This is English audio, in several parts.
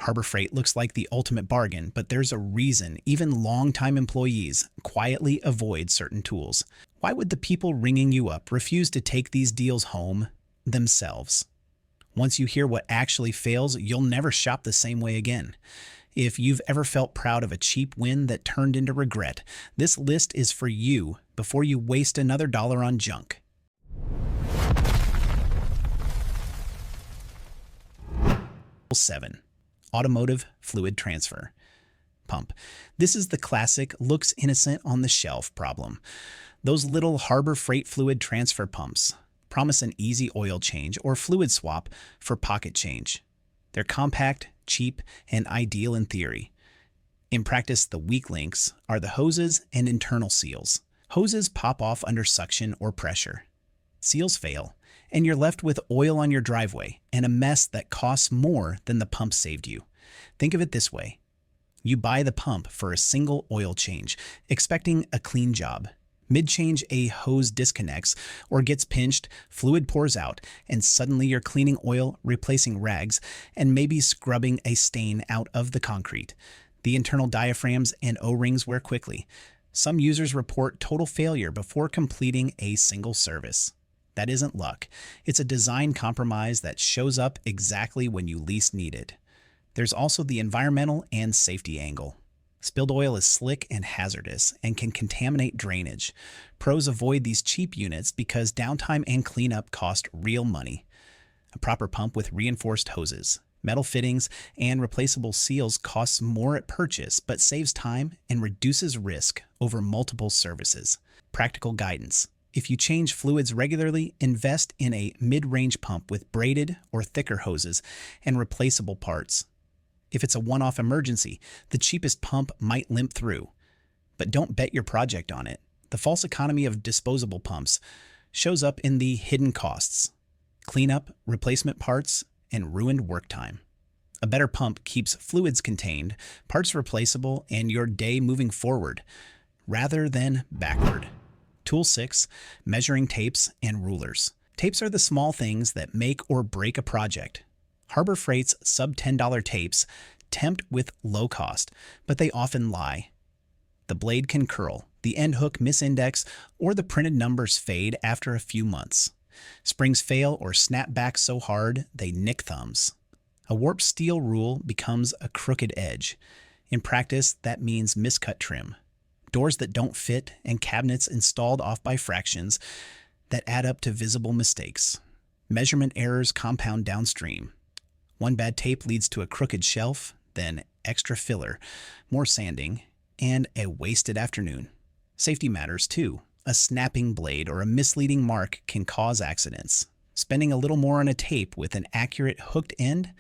Harbor Freight looks like the ultimate bargain, but there's a reason even longtime employees quietly avoid certain tools. Why would the people ringing you up refuse to take these deals home themselves? Once you hear what actually fails, you'll never shop the same way again. If you've ever felt proud of a cheap win that turned into regret, this list is for you before you waste another dollar on junk. 7. Automotive fluid transfer pump. This is the classic looks innocent on the shelf problem. Those little Harbor Freight fluid transfer pumps promise an easy oil change or fluid swap for pocket change. They're compact, cheap, and ideal in theory. In practice, the weak links are the hoses and internal seals. Hoses pop off under suction or pressure. Seals fail, and you're left with oil on your driveway and a mess that costs more than the pump saved you. Think of it this way. You buy the pump for a single oil change, expecting a clean job. Mid-change, a hose disconnects or gets pinched, fluid pours out, and suddenly you're cleaning oil, replacing rags, and maybe scrubbing a stain out of the concrete. The internal diaphragms and O-rings wear quickly. Some users report total failure before completing a single service. That isn't luck. It's a design compromise that shows up exactly when you least need it. There's also the environmental and safety angle. Spilled oil is slick and hazardous and can contaminate drainage. Pros avoid these cheap units because downtime and cleanup cost real money. A proper pump with reinforced hoses, metal fittings, and replaceable seals costs more at purchase but saves time and reduces risk over multiple services. Practical guidance. If you change fluids regularly, invest in a mid-range pump with braided or thicker hoses and replaceable parts. If it's a one-off emergency, the cheapest pump might limp through. But don't bet your project on it. The false economy of disposable pumps shows up in the hidden costs: cleanup, replacement parts, and ruined work time. A better pump keeps fluids contained, parts replaceable, and your day moving forward, rather than backward. Tool 6, measuring tapes and rulers. Tapes are the small things that make or break a project. Harbor Freight's sub-$10 tapes tempt with low cost, but they often lie. The blade can curl, the end hook misindex, or the printed numbers fade after a few months. Springs fail or snap back so hard they nick thumbs. A warped steel rule becomes a crooked edge. In practice, that means miscut trim, doors that don't fit, and cabinets installed off by fractions that add up to visible mistakes. Measurement errors compound downstream. One bad tape leads to a crooked shelf, then extra filler, more sanding, and a wasted afternoon. Safety matters too. A snapping blade or a misleading mark can cause accidents. Spending a little more on a tape with an accurate hooked end,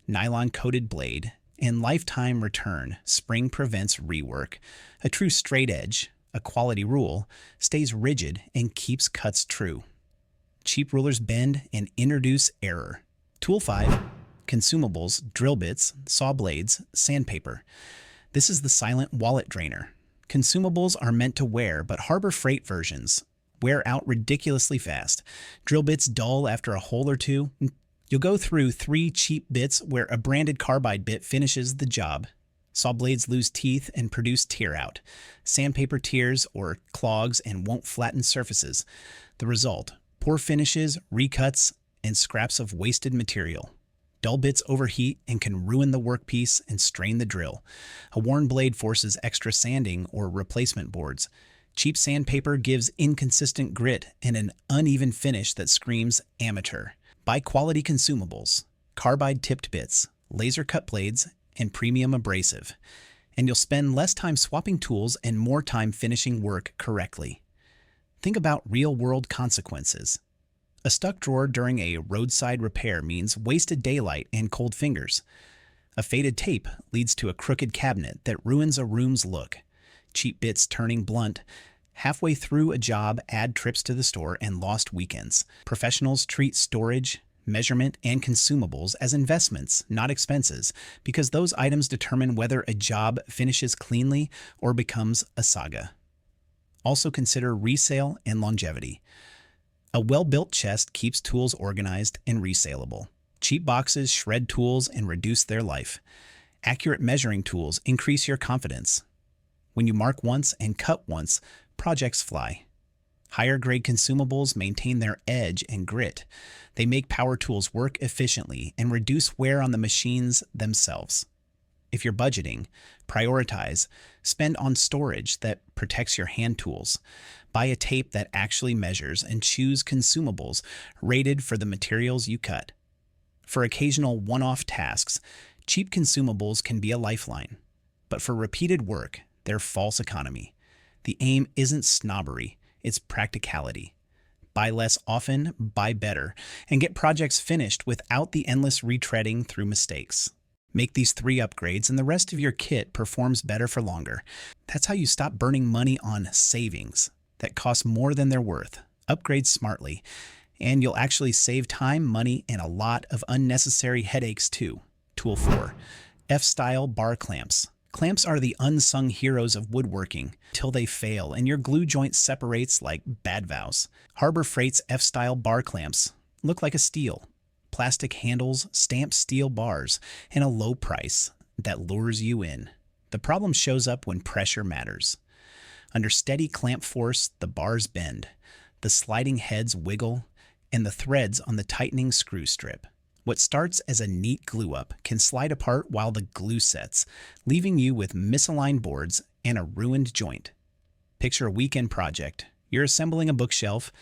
nylon-coated blade, and lifetime return spring prevents rework. A true straight edge, a quality rule, stays rigid and keeps cuts true. Cheap rulers bend and introduce error. Tool 5. Consumables, drill bits, saw blades, sandpaper. This is the silent wallet drainer. Consumables are meant to wear, but Harbor Freight versions wear out ridiculously fast. Drill bits dull after a hole or two. You'll go through 3 cheap bits where a branded carbide bit finishes the job. Saw blades lose teeth and produce tear out. Sandpaper tears or clogs and won't flatten surfaces. The result: poor finishes, recuts, and scraps of wasted material. Dull bits overheat and can ruin the workpiece and strain the drill. A worn blade forces extra sanding or replacement boards. Cheap sandpaper gives inconsistent grit and an uneven finish that screams amateur. Buy quality consumables, carbide-tipped bits, laser-cut blades, and premium abrasive, and you'll spend less time swapping tools and more time finishing work correctly. Think about real-world consequences. A stuck drawer during a roadside repair means wasted daylight and cold fingers. A faded tape leads to a crooked cabinet that ruins a room's look. Cheap bits turning blunt. Halfway through a job, add trips to the store and lost weekends. Professionals treat storage, measurement, and consumables as investments, not expenses, because those items determine whether a job finishes cleanly or becomes a saga. Also consider resale and longevity. A well-built chest keeps tools organized and resaleable. Cheap boxes shred tools and reduce their life. Accurate measuring tools increase your confidence. When you mark once and cut once, projects fly. Higher grade consumables maintain their edge and grit. They make power tools work efficiently and reduce wear on the machines themselves. If you're budgeting, prioritize. Spend on storage that protects your hand tools. Buy a tape that actually measures and choose consumables rated for the materials you cut. For occasional one-off tasks, cheap consumables can be a lifeline. But for repeated work, they're false economy. The aim isn't snobbery, it's practicality. Buy less often, buy better, and get projects finished without the endless retreading through mistakes. Make these 3 upgrades and the rest of your kit performs better for longer. That's how you stop burning money on savings that cost more than they're worth. Upgrade smartly, and you'll actually save time, money, and a lot of unnecessary headaches too. Tool 4. F-style bar clamps. Clamps are the unsung heroes of woodworking till they fail and your glue joint separates like bad vows. Harbor Freight's F-style bar clamps look like a steal. Plastic handles, stamped steel bars, and a low price that lures you in. The problem shows up when pressure matters. Under steady clamp force, the bars bend, the sliding heads wiggle, and the threads on the tightening screw strip. What starts as a neat glue-up can slide apart while the glue sets, leaving you with misaligned boards and a ruined joint. Picture a weekend project. You're assembling a bookshelf,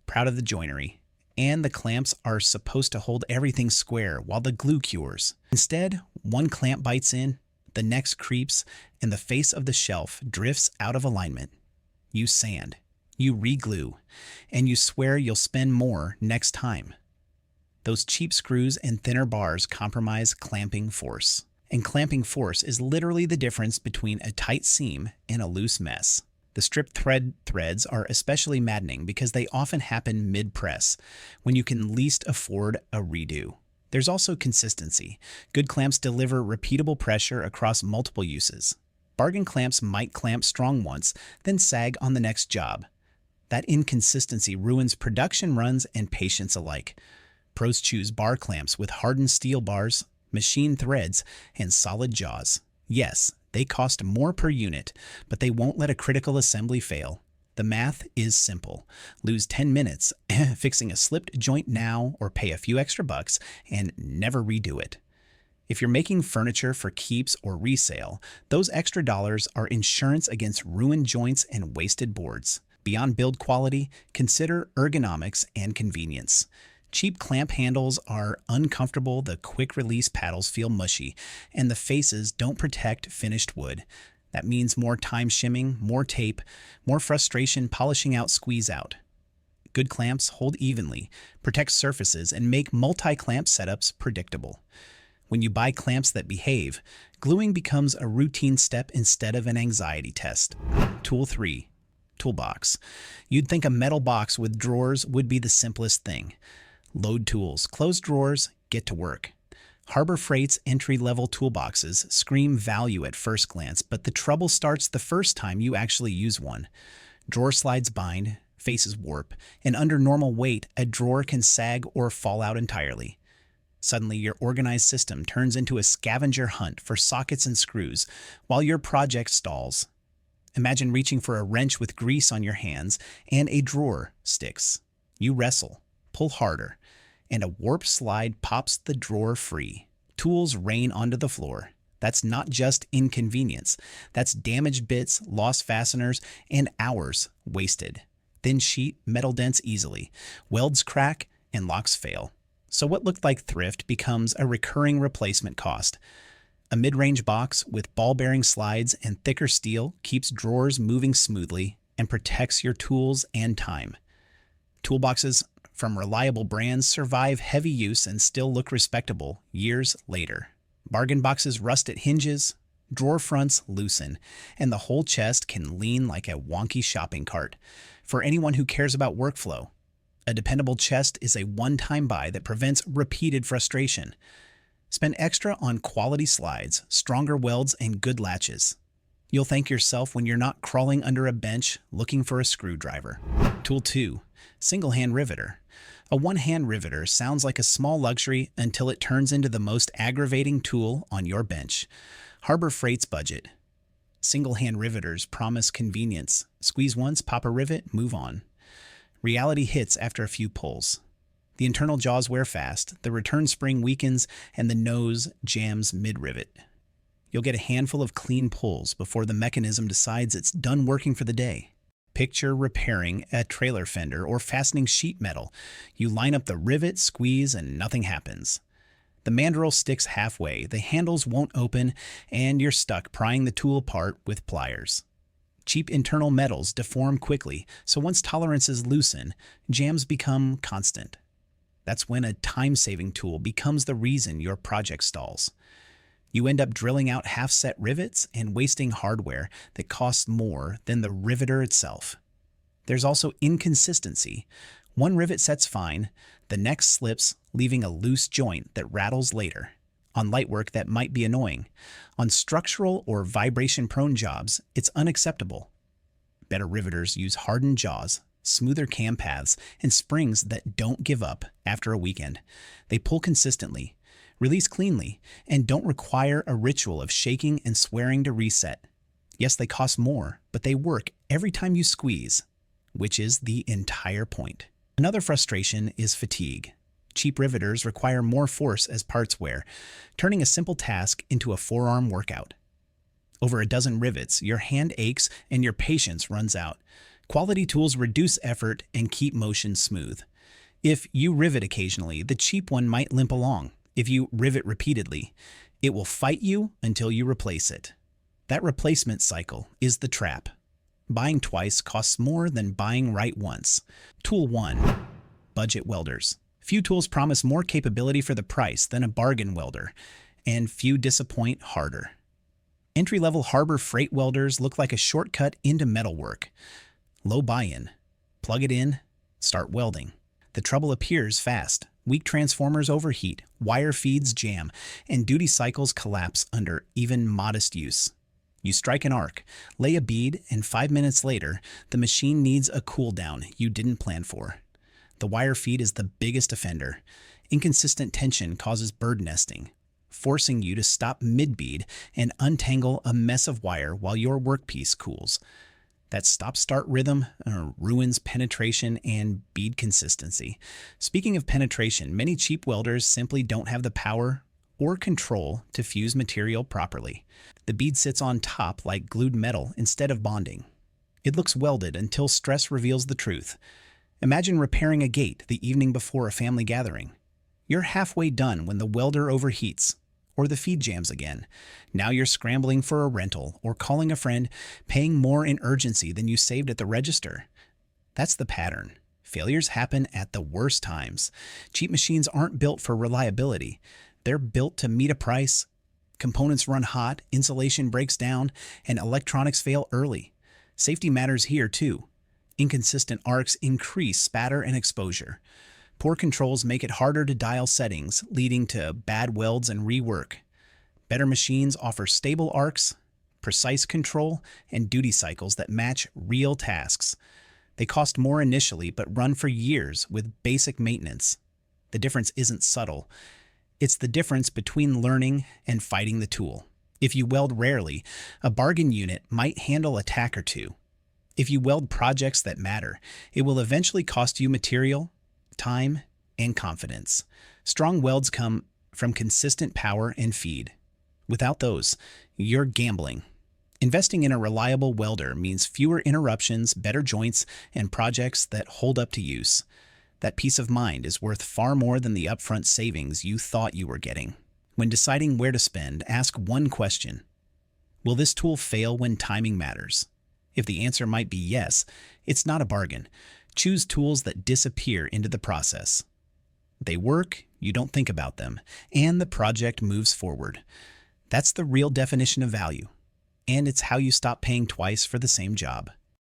proud of the joinery, and the clamps are supposed to hold everything square while the glue cures. Instead, one clamp bites in, the next creeps, and the face of the shelf drifts out of alignment. You sand, you re-glue, and you swear you'll spend more next time. Those cheap screws and thinner bars compromise clamping force. And clamping force is literally the difference between a tight seam and a loose mess. The stripped threads are especially maddening because they often happen mid-press, when you can least afford a redo. There's also consistency. Good clamps deliver repeatable pressure across multiple uses. Bargain clamps might clamp strong once, then sag on the next job. That inconsistency ruins production runs and patience alike. Pros choose bar clamps with hardened steel bars, machine threads, and solid jaws. Yes, they cost more per unit, but they won't let a critical assembly fail. The math is simple. Lose 10 minutes fixing a slipped joint now or pay a few extra bucks and never redo it. If you're making furniture for keeps or resale, those extra dollars are insurance against ruined joints and wasted boards. Beyond build quality, consider ergonomics and convenience. Cheap clamp handles are uncomfortable, the quick-release paddles feel mushy, and the faces don't protect finished wood. That means more time shimming, more tape, more frustration polishing out squeeze-out. Good clamps hold evenly, protect surfaces, and make multi-clamp setups predictable. When you buy clamps that behave, gluing becomes a routine step instead of an anxiety test. Tool 3. Toolbox. You'd think a metal box with drawers would be the simplest thing. Load tools, close drawers, get to work. Harbor Freight's entry-level toolboxes scream value at first glance, but the trouble starts the first time you actually use one. Drawer slides bind, faces warp, and under normal weight, a drawer can sag or fall out entirely. Suddenly, your organized system turns into a scavenger hunt for sockets and screws, while your project stalls. Imagine reaching for a wrench with grease on your hands, and a drawer sticks. You wrestle, pull harder, and a warp slide pops the drawer free. Tools rain onto the floor. That's not just inconvenience. That's damaged bits, lost fasteners, and hours wasted. Thin sheet, metal dents easily. Welds crack, and locks fail. So what looked like thrift becomes a recurring replacement cost. A mid-range box with ball-bearing slides and thicker steel keeps drawers moving smoothly and protects your tools and time. Toolboxes from reliable brands survive heavy use and still look respectable years later. Bargain boxes rust at hinges, drawer fronts loosen, and the whole chest can lean like a wonky shopping cart. For anyone who cares about workflow, a dependable chest is a one-time buy that prevents repeated frustration. Spend extra on quality slides, stronger welds, and good latches. You'll thank yourself when you're not crawling under a bench looking for a screwdriver. Tool 2. Single-hand riveter. A one-hand riveter sounds like a small luxury until it turns into the most aggravating tool on your bench. Harbor Freight's budget. Single-hand riveters promise convenience. Squeeze once, pop a rivet, move on. Reality hits after a few pulls. The internal jaws wear fast, the return spring weakens, and the nose jams mid-rivet. You'll get a handful of clean pulls before the mechanism decides it's done working for the day. Picture repairing a trailer fender or fastening sheet metal. You line up the rivet, squeeze, and nothing happens. The mandrel sticks halfway, the handles won't open, and you're stuck prying the tool apart with pliers. Cheap internal metals deform quickly, so once tolerances loosen, jams become constant. That's when a time-saving tool becomes the reason your project stalls. You end up drilling out half-set rivets and wasting hardware that costs more than the riveter itself. There's also inconsistency. One rivet sets fine, the next slips, leaving a loose joint that rattles later. On light work, that might be annoying. On structural or vibration-prone jobs, it's unacceptable. Better riveters use hardened jaws, smoother cam paths, and springs that don't give up after a weekend. They pull consistently, release cleanly, and don't require a ritual of shaking and swearing to reset. Yes, they cost more, but they work every time you squeeze, which is the entire point. Another frustration is fatigue. Cheap riveters require more force as parts wear, turning a simple task into a forearm workout. Over a dozen rivets, your hand aches and your patience runs out. Quality tools reduce effort and keep motion smooth. If you rivet occasionally, the cheap one might limp along. If you rivet repeatedly, it will fight you until you replace it. That replacement cycle is the trap. Buying twice costs more than buying right once. Tool 1. Budget welders. Few tools promise more capability for the price than a bargain welder, and few disappoint harder. Entry-level Harbor Freight welders look like a shortcut into metalwork. Low buy-in. Plug it in, start welding. The trouble appears fast. Weak transformers overheat, wire feeds jam, and duty cycles collapse under even modest use. You strike an arc, lay a bead, and 5 minutes later, the machine needs a cool down you didn't plan for. The wire feed is the biggest offender. Inconsistent tension causes bird nesting, forcing you to stop mid-bead and untangle a mess of wire while your workpiece cools. That stop-start rhythm ruins penetration and bead consistency. Speaking of penetration, many cheap welders simply don't have the power or control to fuse material properly. The bead sits on top like glued metal instead of bonding. It looks welded until stress reveals the truth. Imagine repairing a gate the evening before a family gathering. You're halfway done when the welder overheats, or the feed jams again. Now you're scrambling for a rental or calling a friend, paying more in urgency than you saved at the register. That's the pattern. Failures happen at the worst times. Cheap machines aren't built for reliability. They're built to meet a price. Components run hot, insulation breaks down, and electronics fail early. Safety matters here too. Inconsistent arcs increase spatter and exposure. Poor controls make it harder to dial settings, leading to bad welds and rework. Better machines offer stable arcs, precise control, and duty cycles that match real tasks. They cost more initially, but run for years with basic maintenance. The difference isn't subtle. It's the difference between learning and fighting the tool. If you weld rarely, a bargain unit might handle a tack or two. If you weld projects that matter, it will eventually cost you material, time, and confidence. Strong welds come from consistent power and feed. Without those, you're gambling. Investing in a reliable welder means fewer interruptions, better joints, and projects that hold up to use. That peace of mind is worth far more than the upfront savings you thought you were getting. When deciding where to spend, ask one question. Will this tool fail when timing matters? If the answer might be yes, it's not a bargain. Choose tools that disappear into the process. They work, you don't think about them, and the project moves forward. That's the real definition of value. And it's how you stop paying twice for the same job.